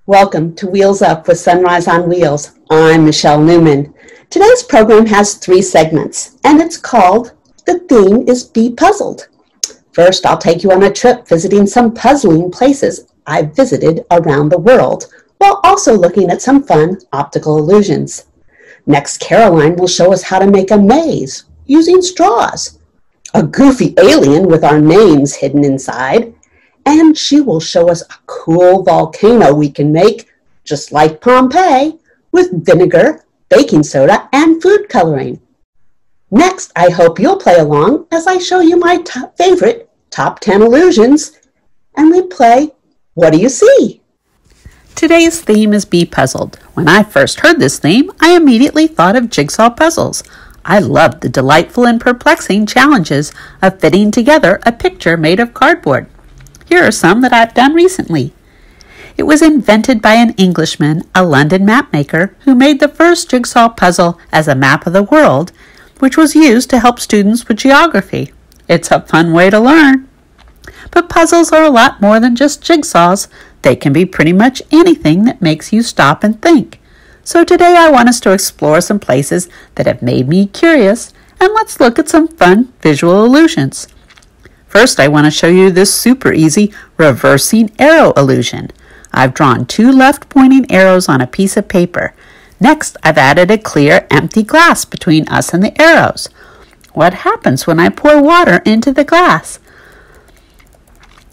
Welcome to Wheels Up with Sunrise on Wheels. I'm Michelle Newman. Today's program has 3 segments, and it's called The Theme is Be Puzzled. First, I'll take you on a trip visiting some puzzling places I've visited around the world, while also looking at some fun optical illusions. Next, Caroline will show us how to make a maze using straws, a goofy alien with our names hidden inside, and she will show us a cool volcano we can make, just like Pompeii, with vinegar, baking soda, and food coloring. Next, I hope you'll play along as I show you my favorite top 10 illusions, and we play What Do You See? Today's theme is Be Puzzled. When I first heard this theme, I immediately thought of jigsaw puzzles. I loved the delightful and perplexing challenges of fitting together a picture made of cardboard. Here are some that I've done recently. It was invented by an Englishman, a London mapmaker, who made the first jigsaw puzzle as a map of the world, which was used to help students with geography. It's a fun way to learn. But puzzles are a lot more than just jigsaws. They can be pretty much anything that makes you stop and think. So today I want us to explore some places that have made me curious, and let's look at some fun visual illusions. First, I want to show you this super easy reversing arrow illusion. I've drawn 2 left-pointing arrows on a piece of paper. Next, I've added a clear, empty glass between us and the arrows. What happens when I pour water into the glass?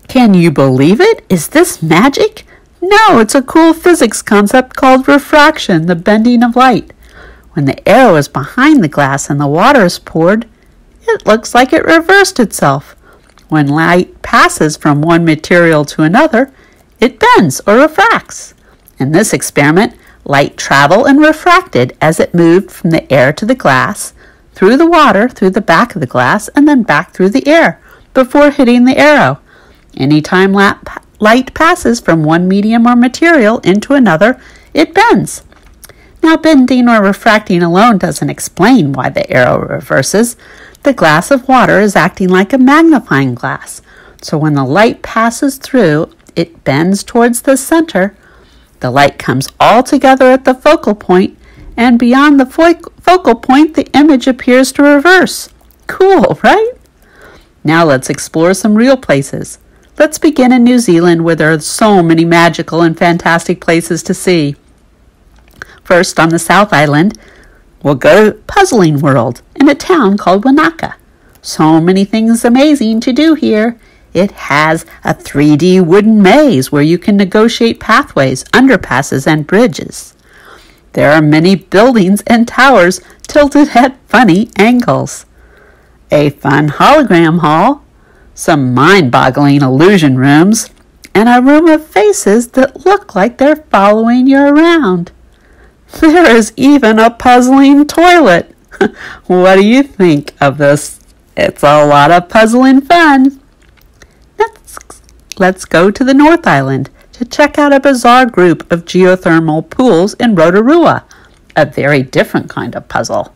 Can you believe it? Is this magic? No, it's a cool physics concept called refraction, the bending of light. When the arrow is behind the glass and the water is poured, it looks like it reversed itself. When light passes from one material to another, it bends or refracts. In this experiment, light traveled and refracted as it moved from the air to the glass, through the water, through the back of the glass, and then back through the air, before hitting the arrow. Anytime light passes from one medium or material into another, it bends. Now, bending or refracting alone doesn't explain why the arrow reverses. The glass of water is acting like a magnifying glass. So when the light passes through, it bends towards the center. The light comes all together at the focal point, and beyond the focal point, the image appears to reverse. Cool, right? Now let's explore some real places. Let's begin in New Zealand, where there are so many magical and fantastic places to see. First, on the South Island, we'll go to Puzzling World in a town called Wanaka. So many things amazing to do here. It has a 3D wooden maze where you can negotiate pathways, underpasses, and bridges. There are many buildings and towers tilted at funny angles. A fun hologram hall, some mind-boggling illusion rooms, and a room of faces that look like they're following you around. There is even a puzzling toilet. What do you think of this? It's a lot of puzzling fun. Let's go to the North Island to check out a bizarre group of geothermal pools in Rotorua, a very different kind of puzzle.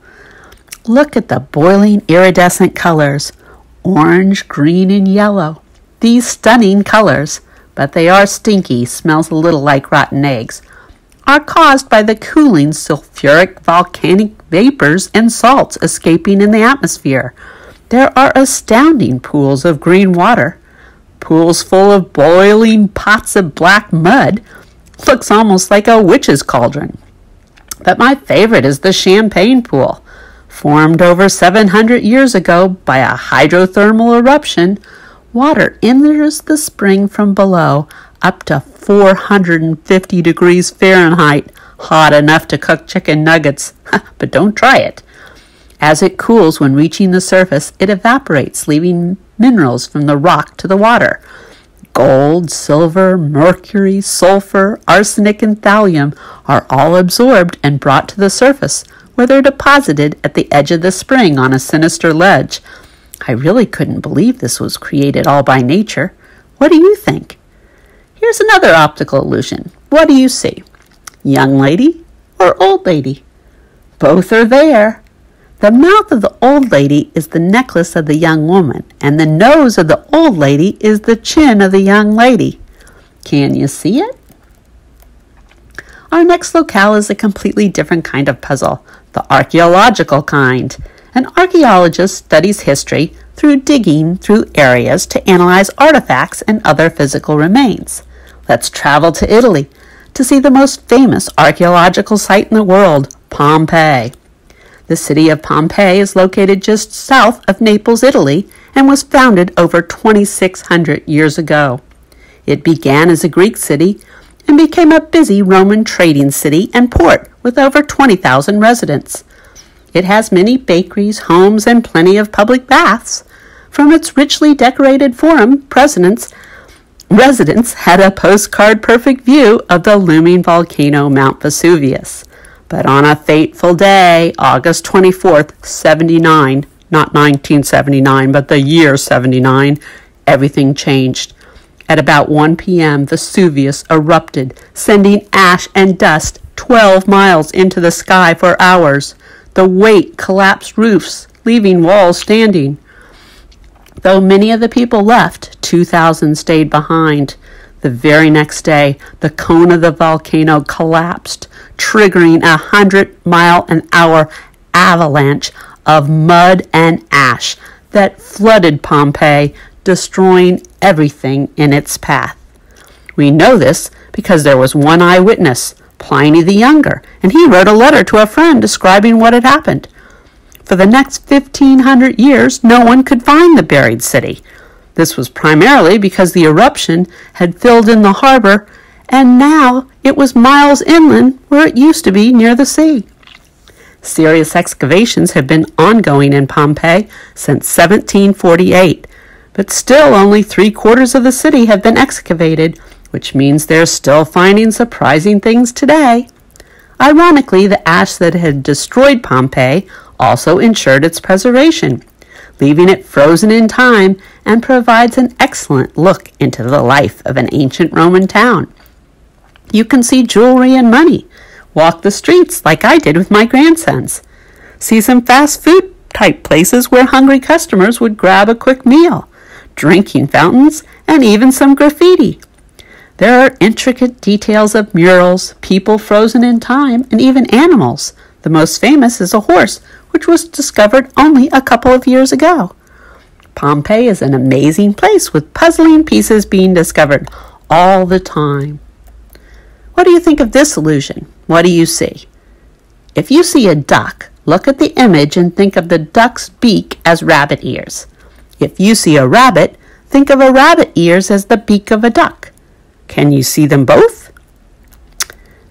Look at the boiling iridescent colors, orange, green, and yellow. These stunning colors, but they are stinky, smells a little like rotten eggs, are caused by the cooling sulfuric volcanic vapors and salts escaping in the atmosphere. There are astounding pools of green water, pools full of boiling pots of black mud. Looks almost like a witch's cauldron. But my favorite is the Champagne Pool. Formed over 700 years ago by a hydrothermal eruption, water enters the spring from below up to 450 degrees Fahrenheit, hot enough to cook chicken nuggets, but don't try it. As it cools when reaching the surface, it evaporates, leaving minerals from the rock to the water. Gold, silver, mercury, sulfur, arsenic, and thallium are all absorbed and brought to the surface, where they're deposited at the edge of the spring on a sinister ledge. I really couldn't believe this was created all by nature. What do you think? Here's another optical illusion. What do you see? Young lady or old lady? Both are there. The mouth of the old lady is the necklace of the young woman, and the nose of the old lady is the chin of the young lady. Can you see it? Our next locale is a completely different kind of puzzle, the archaeological kind. An archaeologist studies history through digging through areas to analyze artifacts and other physical remains. Let's travel to Italy to see the most famous archaeological site in the world, Pompeii. The city of Pompeii is located just south of Naples, Italy, and was founded over 2,600 years ago. It began as a Greek city and became a busy Roman trading city and port with over 20,000 residents. It has many bakeries, homes, and plenty of public baths. From its richly decorated forum, residents had a postcard-perfect view of the looming volcano Mount Vesuvius. But on a fateful day, August 24th, 79, not 1979, but the year 79, everything changed. At about 1 p.m., Vesuvius erupted, sending ash and dust 12 miles into the sky for hours. The weight collapsed roofs, leaving walls standing. Though many of the people left, 2,000 stayed behind. The very next day, the cone of the volcano collapsed, triggering a 100-mile-an-hour avalanche of mud and ash that flooded Pompeii, destroying everything in its path. We know this because there was one eyewitness, Pliny the Younger, and he wrote a letter to a friend describing what had happened. For the next 1,500 years, no one could find the buried city. This was primarily because the eruption had filled in the harbor, and now it was miles inland where it used to be near the sea. Serious excavations have been ongoing in Pompeii since 1748, but still only 3/4 of the city have been excavated, which means they're still finding surprising things today. Ironically, the ash that had destroyed Pompeii also ensured its preservation, leaving it frozen in time, and provides an excellent look into the life of an ancient Roman town. You can see jewelry and money, walk the streets like I did with my grandsons, see some fast food type places where hungry customers would grab a quick meal, drinking fountains, and even some graffiti. There are intricate details of murals, people frozen in time, and even animals. The most famous is a horse, which was discovered only a couple of years ago. Pompeii is an amazing place with puzzling pieces being discovered all the time. What do you think of this illusion? What do you see? If you see a duck, look at the image and think of the duck's beak as rabbit ears. If you see a rabbit, think of a rabbit ears as the beak of a duck. Can you see them both?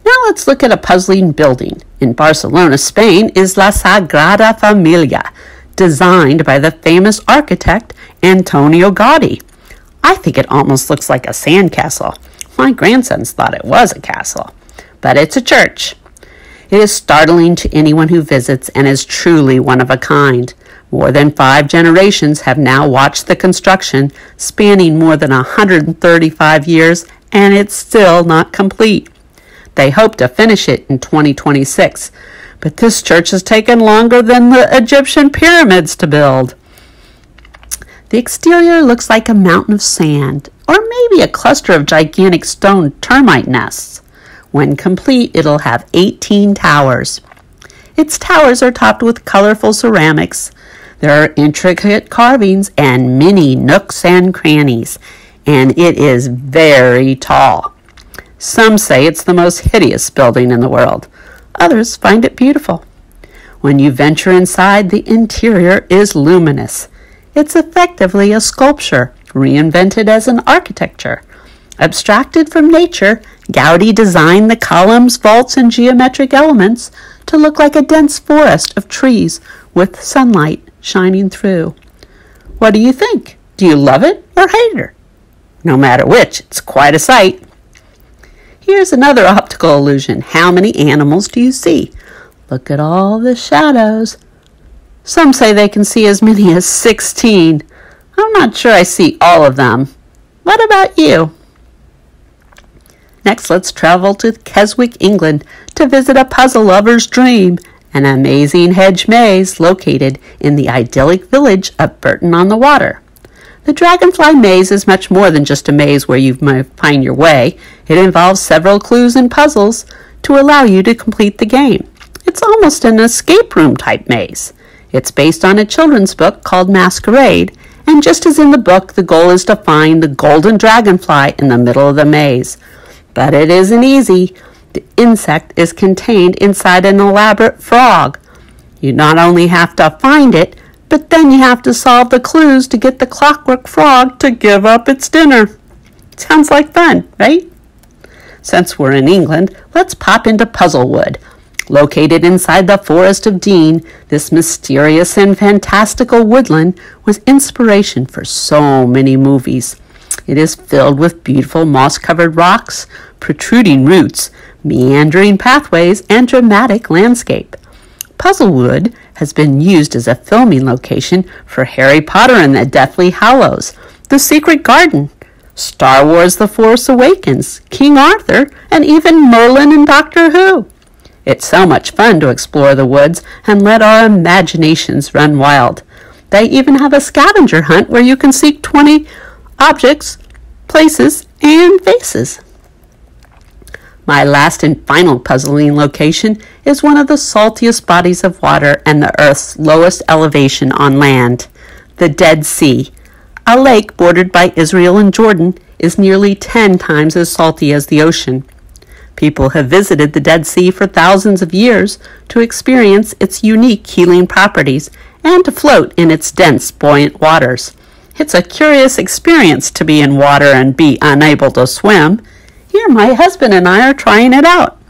Now let's look at a puzzling building. In Barcelona, Spain, is La Sagrada Familia, designed by the famous architect Antonio Gaudí. I think it almost looks like a sandcastle. My grandsons thought it was a castle, but it's a church. It is startling to anyone who visits and is truly one of a kind. More than 5 generations have now watched the construction, spanning more than 135 years, and it's still not complete. They hope to finish it in 2026, but this church has taken longer than the Egyptian pyramids to build. The exterior looks like a mountain of sand, or maybe a cluster of gigantic stone termite nests. When complete, it'll have 18 towers. Its towers are topped with colorful ceramics. There are intricate carvings and many nooks and crannies, and it is very tall. Some say it's the most hideous building in the world. Others find it beautiful. When you venture inside, the interior is luminous. It's effectively a sculpture, reinvented as an architecture. Abstracted from nature, Gaudí designed the columns, vaults, and geometric elements to look like a dense forest of trees with sunlight shining through. What do you think? Do you love it or hate it? No matter which, it's quite a sight. Here's another optical illusion. How many animals do you see? Look at all the shadows. Some say they can see as many as 16. I'm not sure I see all of them. What about you? Next, let's travel to Keswick, England to visit a puzzle lover's dream, an amazing hedge maze located in the idyllic village of Burton-on-the-Water. The Dragonfly Maze is much more than just a maze where you might find your way. It involves several clues and puzzles to allow you to complete the game. It's almost an escape room type maze. It's based on a children's book called Masquerade, and just as in the book, the goal is to find the golden dragonfly in the middle of the maze. But it isn't easy. The insect is contained inside an elaborate frog. You not only have to find it, but then you have to solve the clues to get the clockwork frog to give up its dinner. Sounds like fun, right? Since we're in England, let's pop into Puzzlewood. Located inside the Forest of Dean, this mysterious and fantastical woodland was inspiration for so many movies. It is filled with beautiful moss-covered rocks, protruding roots, meandering pathways, and dramatic landscape. Puzzlewood has been used as a filming location for Harry Potter and the Deathly Hallows, The Secret Garden, Star Wars The Force Awakens, King Arthur, and even Merlin and Doctor Who. It's so much fun to explore the woods and let our imaginations run wild. They even have a scavenger hunt where you can seek 20 objects, places, and faces. My last and final puzzling location is one of the saltiest bodies of water and the Earth's lowest elevation on land. The Dead Sea, a lake bordered by Israel and Jordan, is nearly 10 times as salty as the ocean. People have visited the Dead Sea for thousands of years to experience its unique healing properties and to float in its dense, buoyant waters. It's a curious experience to be in water and be unable to swim. Here, my husband and I are trying it out.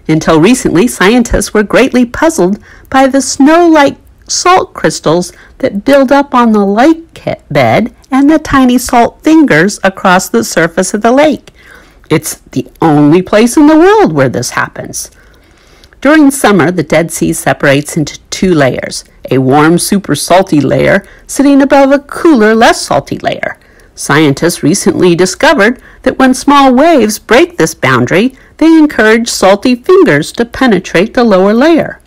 Until recently, scientists were greatly puzzled by the snow-like salt crystals that build up on the lake bed and the tiny salt fingers across the surface of the lake. It's the only place in the world where this happens. During summer, the Dead Sea separates into 2 layers, a warm, super salty layer sitting above a cooler, less salty layer. Scientists recently discovered that when small waves break this boundary, they encourage salty fingers to penetrate the lower layer.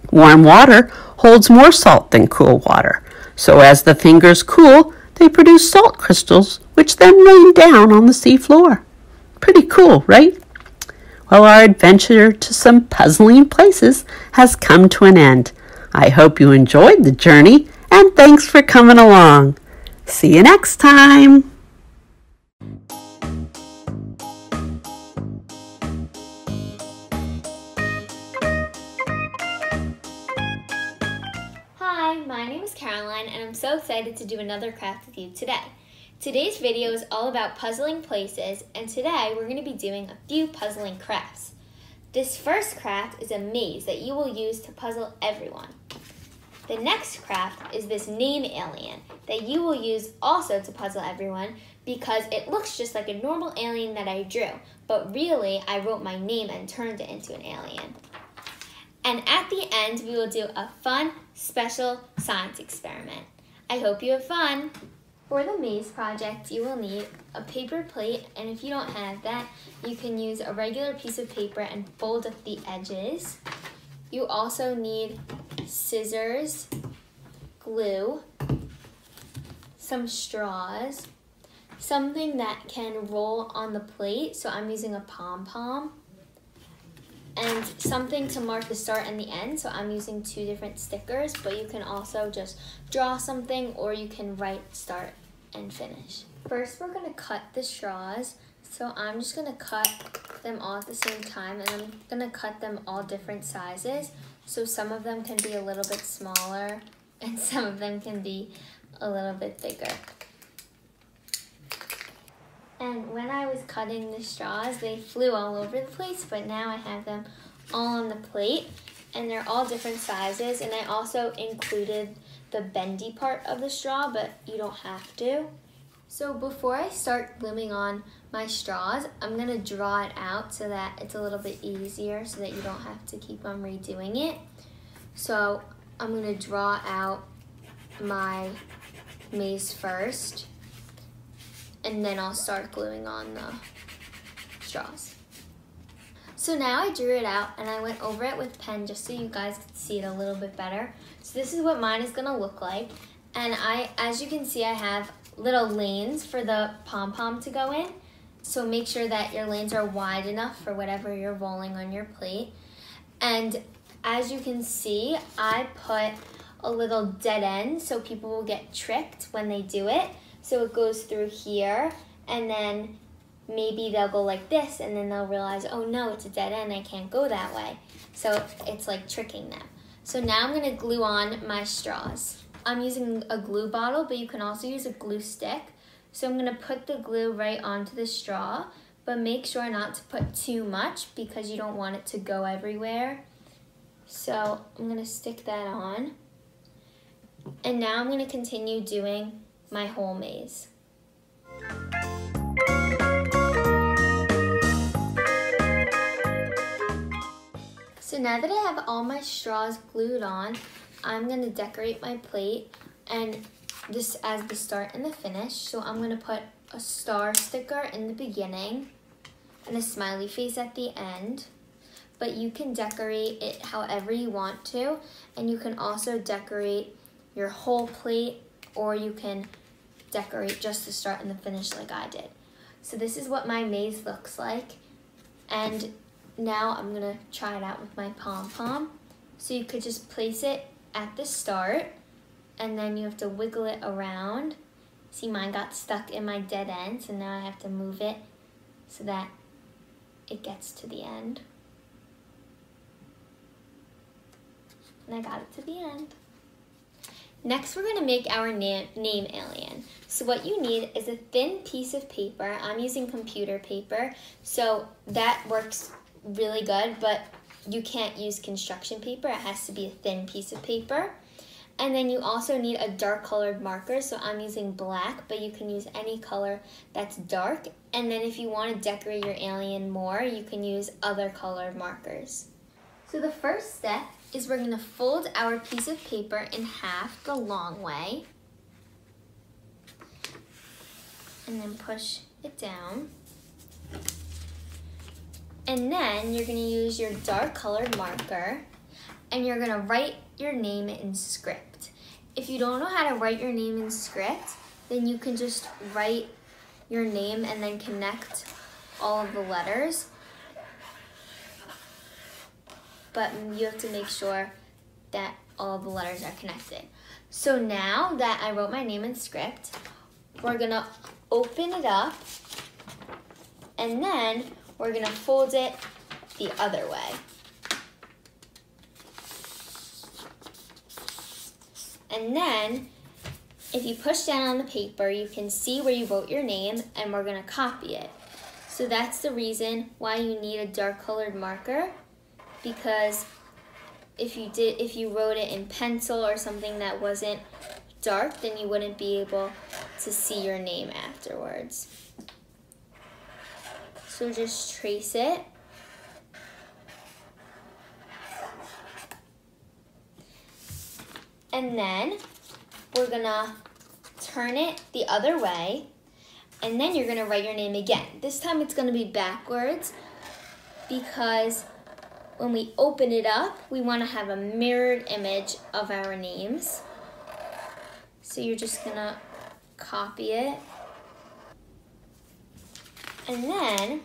Warm water holds more salt than cool water, so as the fingers cool, they produce salt crystals, which then rain down on the sea floor. Pretty cool, right? Well, our adventure to some puzzling places has come to an end. I hope you enjoyed the journey, and thanks for coming along. See you next time. Hi, my name is Caroline, and I'm so excited to do another craft with you today. Today's video is all about puzzling places, and today we're going to be doing a few puzzling crafts. This first craft is a maze that you will use to puzzle everyone. The next craft is this name alien that you will use also to puzzle everyone because it looks just like a normal alien that I drew, but really I wrote my name and turned it into an alien. And at the end, we will do a fun, special science experiment. I hope you have fun! For the maze project, you will need a paper plate, and if you don't have that, you can use a regular piece of paper and fold up the edges. You also need scissors, glue, some straws, something that can roll on the plate, so I'm using a pom-pom, and something to mark the start and the end, so I'm using 2 different stickers, but you can also just draw something or you can write start and finish. First, we're gonna cut the straws, so I'm just gonna cut them all at the same time, and I'm gonna cut them all different sizes, so some of them can be a little bit smaller and some of them can be a little bit bigger. And when I was cutting the straws, they flew all over the place, but now I have them all on the plate, and they're all different sizes, and I also included the bendy part of the straw, but you don't have to. So before I start gluing on my straws, I'm gonna draw it out so that it's a little bit easier so that you don't have to keep on redoing it. So I'm gonna draw out my maze first, and then I'll start gluing on the straws. So now I drew it out and I went over it with pen just so you guys could see it a little bit better. So this is what mine is gonna look like. And as you can see, I have little lanes for the pom-pom to go in. So make sure that your lanes are wide enough for whatever you're rolling on your plate. And as you can see, I put a little dead end so people will get tricked when they do it. So it goes through here, and then maybe they'll go like this, and then they'll realize, oh no, it's a dead end, I can't go that way. So it's like tricking them. So now I'm gonna glue on my straws. I'm using a glue bottle, but you can also use a glue stick. So I'm gonna put the glue right onto the straw, but make sure not to put too much because you don't want it to go everywhere. So I'm gonna stick that on. And now I'm gonna continue doing my whole maze. So now that I have all my straws glued on, I'm gonna decorate my plate, and this as the start and the finish. So I'm gonna put a star sticker in the beginning and a smiley face at the end. But you can decorate it however you want to, and you can also decorate your whole plate, or you can decorate just the start and the finish like I did. So this is what my maze looks like, and now I'm gonna try it out with my pom-pom. So you could just place it at the start, and then you have to wiggle it around. See, mine got stuck in my dead end, so now I have to move it so that it gets to the end. And I got it to the end. Next, we're gonna make our name alien. So what you need is a thin piece of paper. I'm using computer paper, so that works really good, but you can't use construction paper. It has to be a thin piece of paper. And then you also need a dark colored marker, so I'm using black, but you can use any color that's dark. And then if you want to decorate your alien more, you can use other colored markers. So the first step is we're gonna fold our piece of paper in half the long way, and then push it down. And then you're gonna use your dark colored marker, and you're gonna write your name in script. If you don't know how to write your name in script, then you can just write your name and then connect all of the letters. But you have to make sure that all of the letters are connected. So now that I wrote my name in script, we're gonna open it up, and then we're gonna fold it the other way. And then, if you push down on the paper, you can see where you wrote your name, and we're gonna copy it. So that's the reason why you need a dark colored marker, because if you wrote it in pencil or something that wasn't dark, then you wouldn't be able to see your name afterwards. So just trace it. And then we're gonna turn it the other way, and then you're gonna write your name again. This time it's gonna be backwards, because when we open it up, we wanna have a mirrored image of our names. So you're just gonna copy it. And then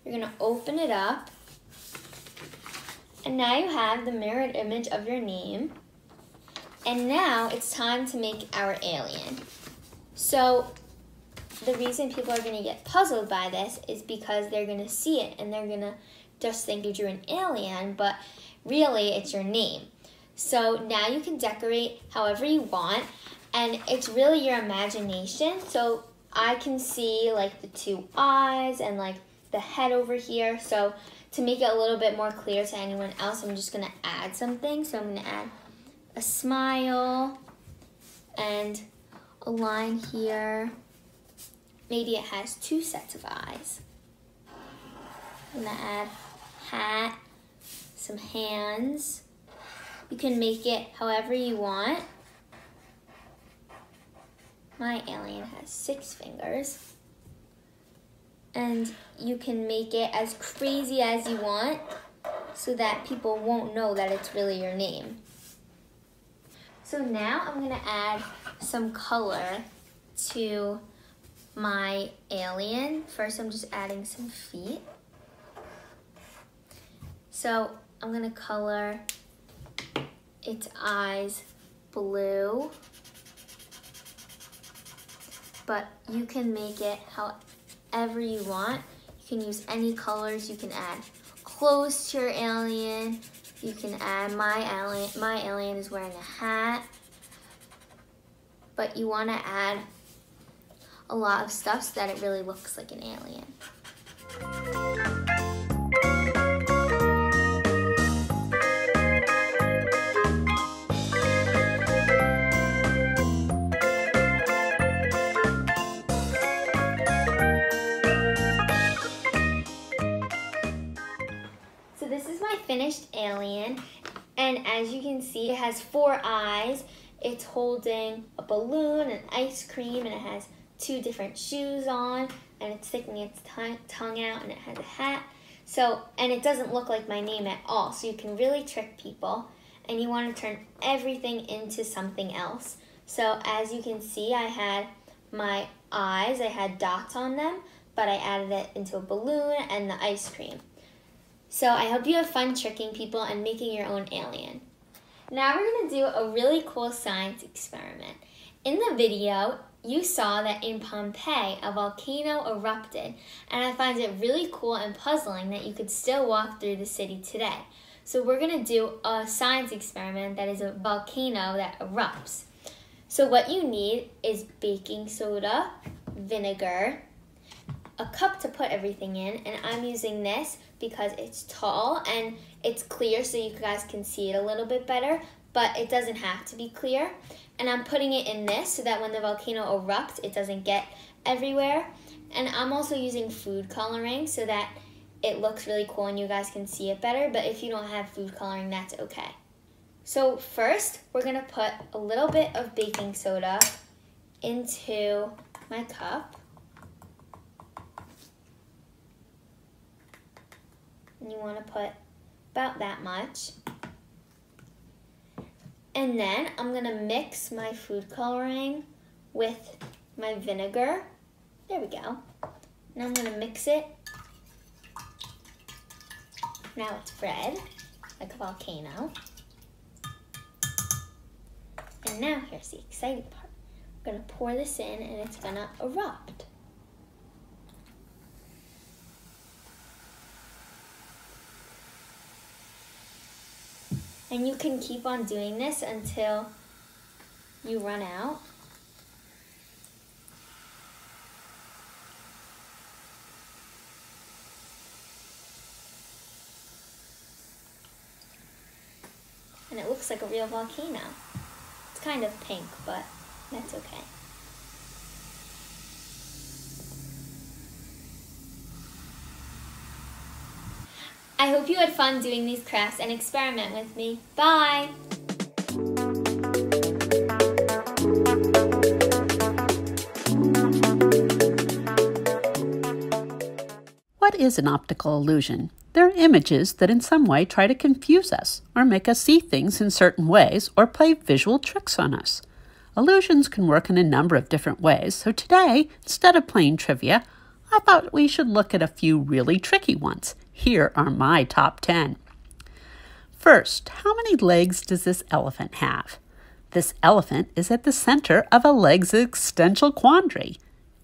you're gonna open it up, and now you have the mirrored image of your name. And now it's time to make our alien. So the reason people are gonna get puzzled by this is because they're gonna see it and they're gonna just think you drew an alien, but really it's your name. So now you can decorate however you want, and it's really your imagination. So I can see like the two eyes and like the head over here. So to make it a little bit more clear to anyone else, I'm just gonna add something. So I'm gonna add a smile and a line here. Maybe it has two sets of eyes. I'm gonna add hat, some hands. You can make it however you want. My alien has 6 fingers. And you can make it as crazy as you want so that people won't know that it's really your name. So now I'm gonna add some color to my alien. First, I'm just adding some feet. So I'm gonna color its eyes blue, but you can make it however you want. You can use any colors. You can add clothes to your alien. You can add my alien is wearing a hat, but you want to add a lot of stuff so that it really looks like an alien. So this is my finished alien, and as you can see, it has 4 eyes. It's holding a balloon, an ice cream, and it has 2 different shoes on, and it's sticking its tongue out, and it has a hat. So, and it doesn't look like my name at all, so you can really trick people, and you want to turn everything into something else. So as you can see, I had my eyes, I had dots on them, but I added it into a balloon and the ice cream. So I hope you have fun tricking people and making your own alien. Now we're going to do a really cool science experiment. In the video, you saw that in Pompeii, a volcano erupted, and I find it really cool and puzzling that you could still walk through the city today. So we're going to do a science experiment that is a volcano that erupts. So what you need is baking soda, vinegar, a cup to put everything in, and I'm using this because it's tall and it's clear so you guys can see it a little bit better, but it doesn't have to be clear. And I'm putting it in this so that when the volcano erupts, it doesn't get everywhere. And I'm also using food coloring so that it looks really cool and you guys can see it better, but if you don't have food coloring, that's okay. So first, we're gonna put a little bit of baking soda into my cup. And you want to put about that much. And then I'm going to mix my food coloring with my vinegar. There we go. Now I'm going to mix it. Now it's red, like a volcano. And now here's the exciting part. I'm going to pour this in and it's going to erupt. And you can keep on doing this until you run out. And it looks like a real volcano. It's kind of pink, but that's okay. I hope you had fun doing these crafts and experiment with me. Bye! What is an optical illusion? They're images that in some way try to confuse us or make us see things in certain ways or play visual tricks on us. Illusions can work in a number of different ways, so today, instead of playing trivia, I thought we should look at a few really tricky ones. Here are my top 10. First, how many legs does this elephant have? This elephant is at the center of a legs existential quandary.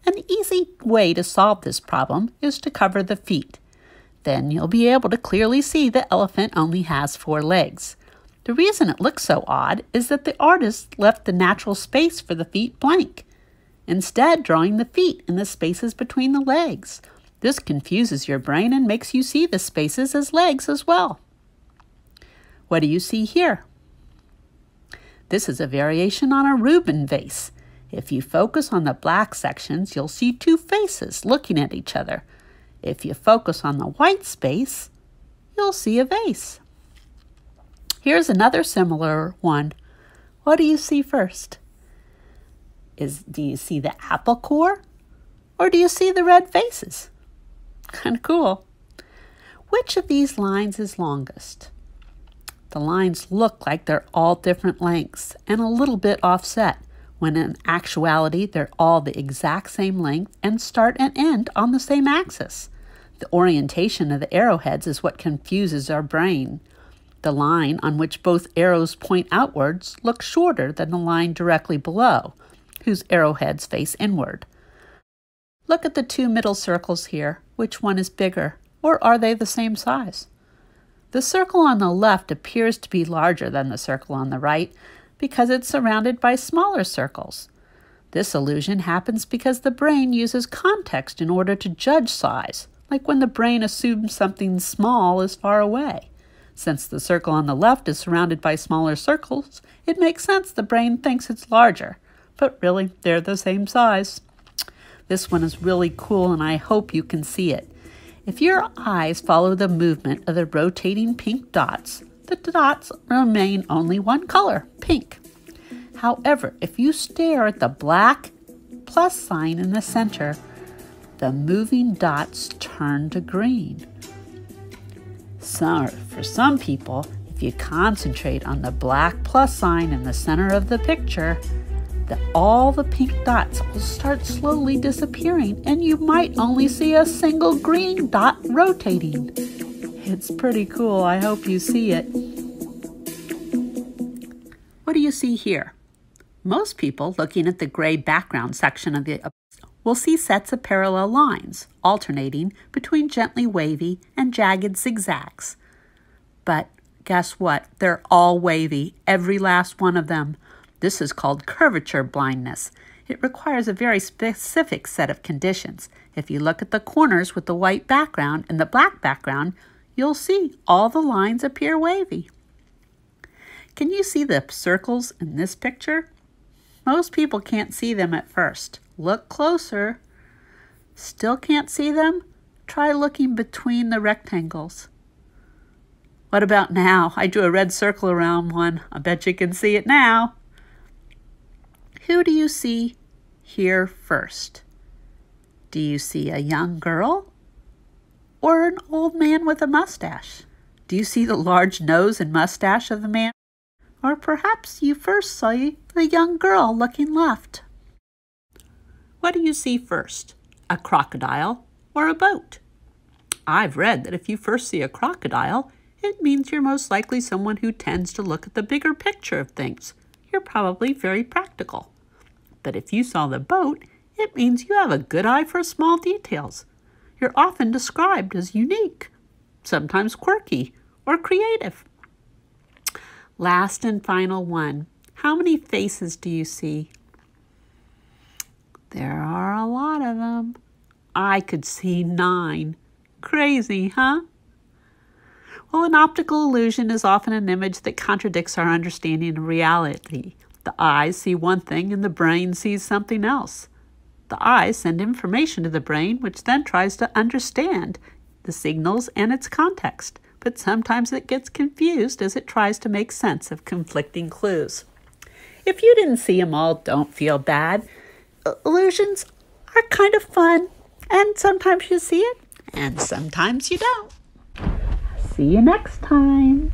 An easy way to solve this problem is to cover the feet. Then you'll be able to clearly see the elephant only has 4 legs. The reason it looks so odd is that the artist left the natural space for the feet blank, instead drawing the feet in the spaces between the legs. This confuses your brain and makes you see the spaces as legs as well. What do you see here? This is a variation on a Rubin vase. If you focus on the black sections, you'll see 2 faces looking at each other. If you focus on the white space, you'll see a vase. Here's another similar one. What do you see first? Do you see the apple core or do you see the red faces? Kind of cool. Which of these lines is longest? The lines look like they're all different lengths and a little bit offset, when in actuality they're all the exact same length and start and end on the same axis. The orientation of the arrowheads is what confuses our brain. The line on which both arrows point outwards looks shorter than the line directly below, whose arrowheads face inward. Look at the two middle circles here. Which one is bigger, or are they the same size? The circle on the left appears to be larger than the circle on the right because it's surrounded by smaller circles. This illusion happens because the brain uses context in order to judge size, like when the brain assumes something small is far away. Since the circle on the left is surrounded by smaller circles, it makes sense the brain thinks it's larger, but really they're the same size. This one is really cool and I hope you can see it. If your eyes follow the movement of the rotating pink dots, the dots remain only one color, pink. However, if you stare at the black plus sign in the center, the moving dots turn to green. So, for some people, if you concentrate on the black plus sign in the center of the picture, all the pink dots will start slowly disappearing and you might only see a single green dot rotating. It's pretty cool. I hope you see it. What do you see here? Most people looking at the gray background section of the will see sets of parallel lines alternating between gently wavy and jagged zigzags. But guess what? They're all wavy, every last one of them. This is called curvature blindness. It requires a very specific set of conditions. If you look at the corners with the white background and the black background, you'll see all the lines appear wavy. Can you see the circles in this picture? Most people can't see them at first. Look closer. Still can't see them? Try looking between the rectangles. What about now? I drew a red circle around one. I bet you can see it now. Who do you see here first? Do you see a young girl or an old man with a mustache? Do you see the large nose and mustache of the man? Or perhaps you first saw a young girl looking left. What do you see first, a crocodile or a boat? I've read that if you first see a crocodile, it means you're most likely someone who tends to look at the bigger picture of things. You're probably very practical. But if you saw the boat, it means you have a good eye for small details. You're often described as unique, sometimes quirky or creative. Last and final one. How many faces do you see? There are a lot of them. I could see 9. Crazy, huh? Well, an optical illusion is often an image that contradicts our understanding of reality. The eyes see one thing and the brain sees something else. The eyes send information to the brain, which then tries to understand the signals and its context. But sometimes it gets confused as it tries to make sense of conflicting clues. If you didn't see them all, don't feel bad. Illusions are kind of fun, and sometimes you see it, and sometimes you don't. See you next time.